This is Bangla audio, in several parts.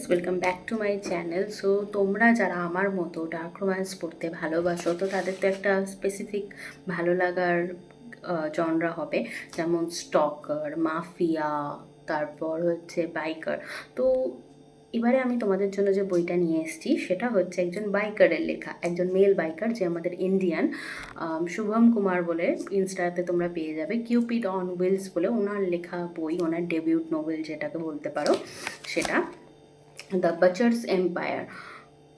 Welcome back to my channel. So তোমরা যারা আমার মতো ডার্ক রোম্যান্স পড়তে ভালোবাসো, তো তাদের তো একটা স্পেসিফিক ভালো লাগার জনরা হবে, যেমন স্টকার, মাফিয়া, তারপর হচ্ছে বাইকার। তো এবারে আমি তোমাদের জন্য যে বইটা নিয়ে এসেছি সেটা হচ্ছে একজন বাইকারের লেখা, একজন মেল বাইকার যে আমাদের ইন্ডিয়ান, শুভম কুমার বলে ইনস্টাতে তোমরা পেয়ে যাবে। কিউপিড অন হুইলস বলে ওনার লেখা বই, ওনার ডেবিউট নোভেল যেটাকে বলতে পারো, সেটা দ্য বাচার্স এম্পায়ার।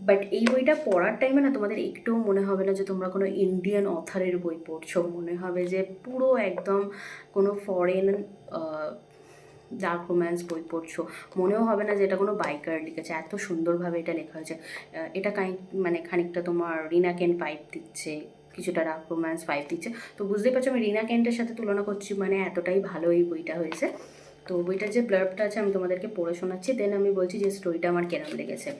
বাট এই বইটা পড়ার টাইমে না তোমাদের একটুও মনে হবে না যে তোমরা কোনো ইন্ডিয়ান অথারের বই পড়ছো, মনে হবে যে পুরো একদম কোনো ফরেন ডার্ক রোম্যান্স বই পড়ছো। মনেও হবে না যে এটা কোনো বাইকার লিখেছে, এত সুন্দরভাবে এটা লেখা হয়েছে। এটা মানে খানিকটা তোমার রিনা কেন্ট ফাইভ দিচ্ছে, কিছুটা ডার্ক রোম্যান্স ফাইভ দিচ্ছে। তো বুঝতেই পারছো আমি রিনা কেন্টের সাথে তুলনা করছি, মানে এতটাই ভালো এই বইটা হয়েছে। তো বইটার যে ব্লার্বটা আছে আমি তোমাদেরকে পড়ে শোনাচ্ছি, দেন আমি বলছি যে স্টোরিটা আমার কেমন লেগেছে।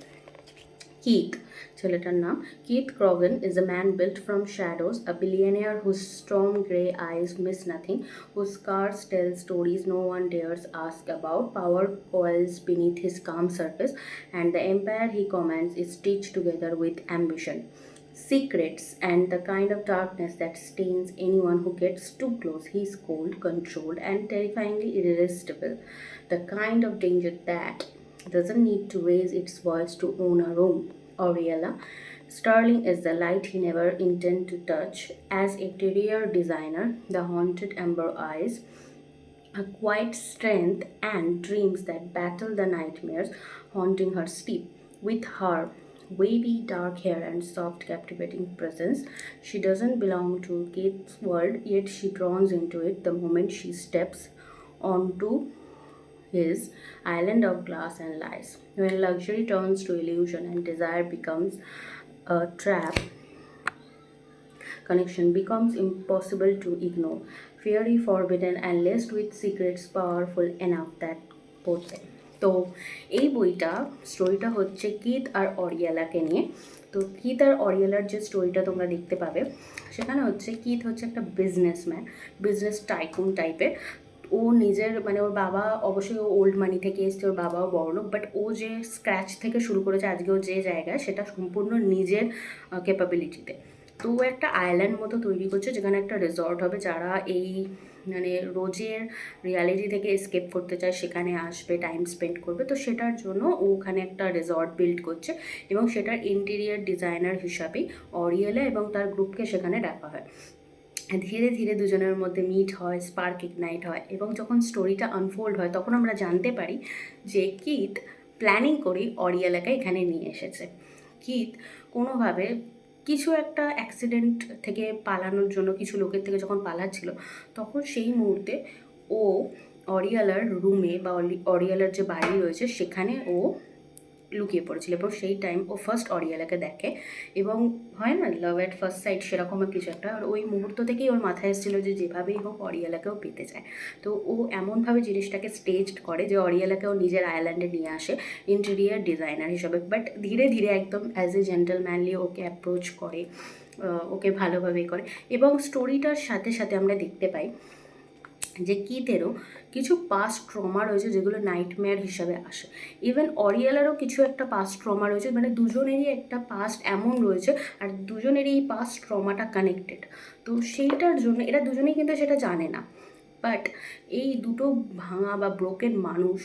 Keith, ছেলেটার নাম Keith Croghan is a man built from shadows, a billionaire whose storm grey eyes miss nothing, whose scars tell stories no one dares ask about. Power coils beneath his calm surface, and the empire he commands is stitched together with ambition, secrets, and the kind of darkness that stains anyone who gets too close. He's cold, controlled, and terrifyingly irresistible. The kind of danger that doesn't need to raise its voice to own a room. Auriella Starling is the light he never intended to touch. As interior designer, the haunted amber eyes, a quiet strength, and dreams that battle the nightmares haunting her sleep. With her wavy dark hair and soft, captivating presence, she doesn't belong to Kate's world, yet she draws into it the moment she steps onto his island of glass and lies. When luxury turns to illusion and desire becomes a trap, connection becomes impossible to ignore. Fiery, forbidden, and laced with secrets powerful enough that পড়তে। তো এই বইটা স্টোরিটা হচ্ছে কিথ আর অরিয়েলাকে নিয়ে। তো কিথ আর অরিয়েলার যে স্টোরিটা তোমরা দেখতে পাবে সেখানে হচ্ছে কিথ হচ্ছে একটা বিজনেসম্যান, বিজনেস টাইকুন টাইপের। ও নিজের মানে ওর বাবা অবশ্যই ও ওল্ড মানি থেকে এসছে, ওর বাবাও বড়লোক, বাট ও যে স্ক্র্যাচ থেকে শুরু করেছে আজকে ও যে জায়গায়, সেটা সম্পূর্ণ নিজের ক্যাপাবিলিটিতে। তো ও একটা আইল্যান্ড মতো তৈরি করছে যেখানে একটা রিসর্ট হবে, যারা এই মানে রোজের রিয়ালিটি থেকে এসকেপ করতে চায় সেখানে আসবে, টাইম স্পেন্ড করবে। তো সেটার জন্য ও ওখানে একটা রিসর্ট বিল্ড করছে এবং সেটার ইন্টেরিয়ার ডিজাইনার হিসাবেই অরিয়েলা এবং তার গ্রুপকে সেখানে ডাকা হয়। ধীরে ধীরে দুজনের মধ্যে মিট হয়, স্পার্ক ইগনাইট হয়, এবং যখন স্টোরিটা আনফোল্ড হয় তখন আমরা জানতে পারি যে কিথ প্ল্যানিং করেই অরিয়েলাকে এখানে নিয়ে এসেছে। কিথ কোনোভাবে কিছু একটা অ্যাক্সিডেন্ট থেকে পালানোর জন্য কিছু লোকের থেকে যখন পালাচ্ছিল, তখন সেই মুহূর্তে ও অরিয়েলার রুমে বা অরিয়েলার যে বাড়ি রয়েছে সেখানে ও লুকিয়ে পড়েছিল, এবং সেই টাইম ও ফার্স্ট অরিয়েলাকে দেখে, এবং হয় না লাভ অ্যাট ফার্স্ট সাইট, সেরকম কিছু একটা। আর ওই মুহূর্ত থেকেই ওর মাথায় এসেছিলো যে যেভাবেই হোক অরিয়েলাকেও পেতে চায়। তো ও এমনভাবে জিনিসটাকে স্টেজড করে যে অরিয়েলাকেও নিজের আইল্যান্ডে নিয়ে আসে ইন্টেরিয়ার ডিজাইনার হিসাবে। বাট ধীরে ধীরে একদম অ্যাজ এ জেন্টলম্যানলি ওকে অ্যাপ্রোচ করে, ওকে ভালোভাবে করে, এবং স্টোরিটার সাথে সাথে আমরা দেখতে পাই যে কিথেরও কিছু পাস্ট ট্রমা রয়েছে যেগুলো নাইটমেয়ার হিসাবে আসে। ইভেন অরিয়েলারও কিছু একটা পাস্ট ট্রমা রয়েছে, মানে দুজনেরই একটা পাস্ট এমন রয়েছে, আর দুজনেরই এই পাস্ট ট্রমাটা কানেক্টেড। তো সেইটার জন্য এরা দুজনেই কিন্তু সেটা জানে না, বাট এই দুটো ভাঙা বা ব্রোকেন মানুষ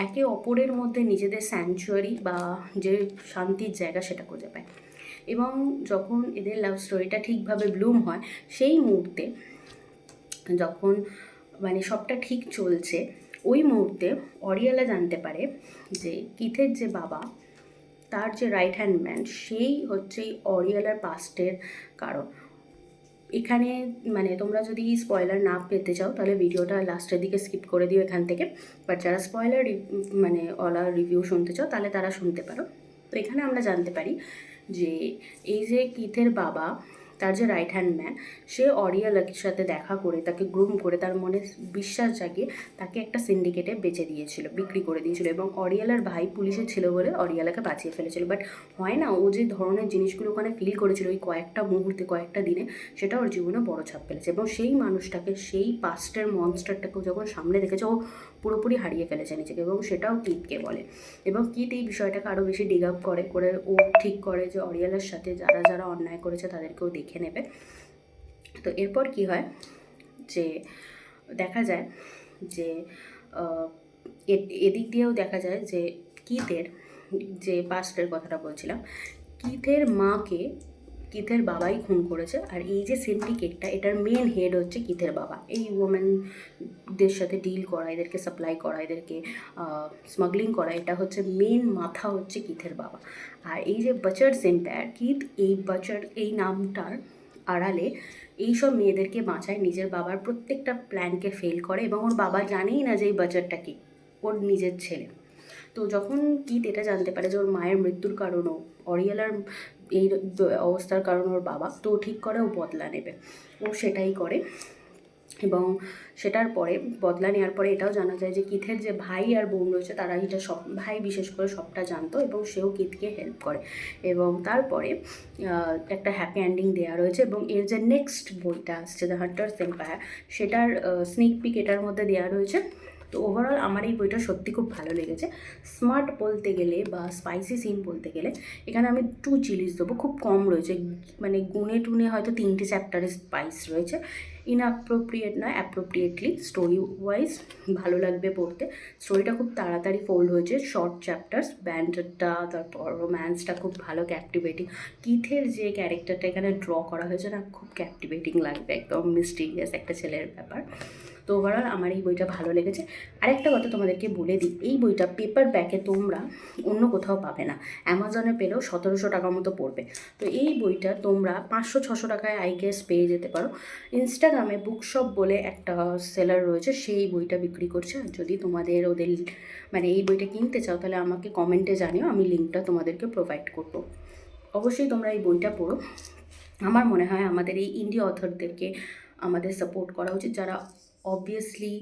একে অপরের মধ্যে নিজেদের স্যাংচুয়ারি বা যে শান্তির জায়গা সেটা খুঁজে পায়। এবং যখন এদের লাভ স্টোরিটা ঠিকভাবে ব্লুম হয়, সেই মুহূর্তে যখন মানে সবটা ঠিক চলছে, ওই মুহূর্তে অরিয়েলা জানতে পারে যে কিথের যে বাবা, তার যে রাইট হ্যান্ড ম্যান, সেই হচ্ছে এই অরিয়েলার পাস্টের কারণ। এখানে মানে তোমরা যদি স্পয়লার না পেতে চাও তাহলে ভিডিওটা লাস্টের দিকে স্কিপ করে দিও এখান থেকে, বাট যারা স্পয়লার মানে অলা রিভিউ শুনতে চাও তাহলে তারা শুনতে পারো। তো এখানে আমরা জানতে পারি যে এই যে কিথের বাবা, তার যে রাইট হ্যান্ড ম্যান, সে অরিয়েলার সাথে দেখা করে তাকে গ্রুম করে তার মনে বিশ্বাস জাগিয়ে তাকে একটা সিন্ডিকেটে বেচে দিয়েছিল, বিক্রি করে দিয়েছিল, এবং অরিয়েলার ভাই পুলিশে ছিল বলে অরিয়েলাকে বাঁচিয়ে ফেলেছিল। বাট হয় না, ও যে ধরনের জিনিসগুলো ওখানে ফিল করেছিল ওই কয়েকটা মুহূর্তে, কয়েকটা দিনে, সেটা ওর জীবনে বড় ছাপ ফেলেছে। এবং সেই মানুষটাকে, সেই পাস্টের মনস্টারটাকে যখন সামনে দেখেছে, ও পুরোপুরি হারিয়ে ফেলেছে নিজেকে, এবং সেটাও কিথকে বলে। এবং কিথ এই বিষয়টাকে আরও বেশি ডিগ আপ করে ও ঠিক করে যে অরিয়ালের সাথে যারা যারা অন্যায় করেছে তাদেরকেও দেখে নেবে। তো এরপর কি হয় যে দেখা যায় যে এদিক দিয়েও দেখা যায় যে কিথের যে পাস্টের কথাটা বলছিলাম, কিথের বাবাই খুন করেছে। আর এই যে সিন্ডিকেটটা, এটার মেন হেড হচ্ছে কিথের বাবা। এই ওমেনদের সাথে ডিল করা, এদেরকে সাপ্লাই করা, এদেরকে স্মাগলিং করা, এটা হচ্ছে মেন মাথা হচ্ছে কিথের বাবা। আর এই যে বাচার্স এম্পায়ার, কিথ এই নামটার আড়ালে এইসব মেয়েদেরকে বাঁচায়, নিজের বাবার প্রত্যেকটা প্ল্যানকে ফেল করে, এবং ওর বাবা জানেই না যে এই বাচারটা কি, ওর নিজের ছেলে। তো যখন কিথ এটা জানতে পারে যে ওর মায়ের মৃত্যুর কারণও অরিয়ালার এই অবস্থার কারণ ওর বাবা, তো ঠিক করে ও বদলা নেবে। ও সেটাই করে, এবং সেটার পরে বদলা নেওয়ার পরে এটাও জানা যায় যে কিথের যে ভাই আর বোন রয়েছে তারা এটা সব, ভাই বিশেষ করে সবটা জানতো, এবং সেও কিথকে হেল্প করে। এবং তারপরে একটা হ্যাপি এন্ডিং দেওয়া রয়েছে। এবং এর যে নেক্সট বইটা আসছে, দ্য হান্টার্স এম্পায়ার, সেটার স্নিক পিক এটার মধ্যে দেওয়া রয়েছে। তো ওভারঅল আমার এই বইটা সত্যি খুব ভালো লেগেছে। স্মার্ট বলতে গেলে বা স্পাইসি সিন বলতে গেলে এখানে আমি 2 চিলিজ দেবো, খুব কম রয়েছে, মানে গুনে টুনে হয়তো 3টে চ্যাপ্টারে স্পাইস রয়েছে। ইনঅ্যাপ্রোপ্রিয়েট নয়, অ্যাপ্রোপ্রিয়েটলি স্টোরি ওয়াইজ ভালো লাগবে পড়তে। স্টোরিটা খুব তাড়াতাড়ি ফোল্ড হয়েছে, শর্ট চ্যাপ্টার্স, ব্যান্ডারটা, তারপর রোম্যান্সটা খুব ভালো, ক্যাপটিভেটিং। কিথের যে ক্যারেক্টারটা এখানে ড্র করা হয়েছে না, খুব ক্যাপটিভেটিং লাগবে, একদম মিস্টিরিয়াস একটা ছেলের ব্যাপার। তো ওভারঅল আমার এই বইটা ভালো লেগেছে। আরেকটা কথা তোমাদেরকে বলে দিই, এই বইটা পেপার ব্যাকে তোমরা অন্য কোথাও পাবে না, অ্যামাজনে পেলেও 1700 টাকা মতো পড়বে। তো এই বইটা তোমরা 500-600 টাকায় আই গেস পেয়ে যেতে পারো। ইনস্টাগ্রামে বুকশপ বলে একটা সেলার রয়েছে, সেই বইটা বিক্রি করছে। আর যদি তোমাদের ওদের মানে এই বইটা কিনতে চাও তাহলে আমাকে কমেন্টে জানিও, আমি লিঙ্কটা তোমাদেরকে প্রোভাইড করবো। অবশ্যই তোমরা এই বইটা পড়ো। আমার মনে হয় আমাদের এই ইন্ডিয়া অথরদেরকে আমাদের সাপোর্ট করা উচিত, যারা অবভিয়াসলি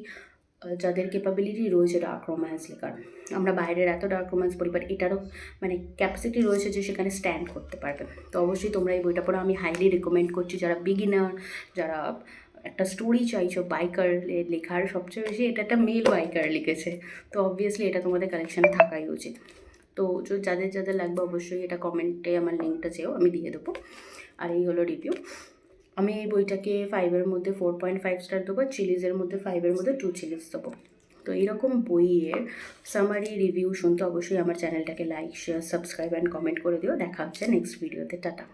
যাদের ক্যাপাবিলিটি রয়েছে ডার্ক রোম্যান্স লেখার। আমরা বাইরের এত ডার্ক রোম্যান্স পড়ি, বাট এটারও মানে ক্যাপাসিটি রয়েছে যে সেখানে স্ট্যান্ড করতে পারবে। তো অবশ্যই তোমরা এই বইটা পড়ো, আমি হাইলি রেকমেন্ড করছি। যারা বিগিনার, যারা একটা স্টোরি চাইছো বাইকার লেখার, সবচেয়ে বেশি এটা একটা মেল বাইকার লিখেছে, তো অবভিয়াসলি এটা তোমাদের কালেকশানে থাকাই উচিত। তো যাদের যাদের লাগবে অবশ্যই এটা কমেন্টে আমার লিঙ্কটা চেয়েও, আমি দিয়ে দেবো। আর এই হলো রিভিউ। আমি এই বইটাকে 5-এর মধ্যে 4.5 স্টার দেবো, চিলিজের মধ্যে 5-এর মধ্যে 2 চিলিজ দেবো। তো এইরকম বইয়ের সামারি রিভিউ শুনতে অবশ্যই আমার চ্যানেলটাকে like, share, subscribe and comment করে দিও। দেখা হচ্ছে নেক্সট ভিডিওতে। টাটা।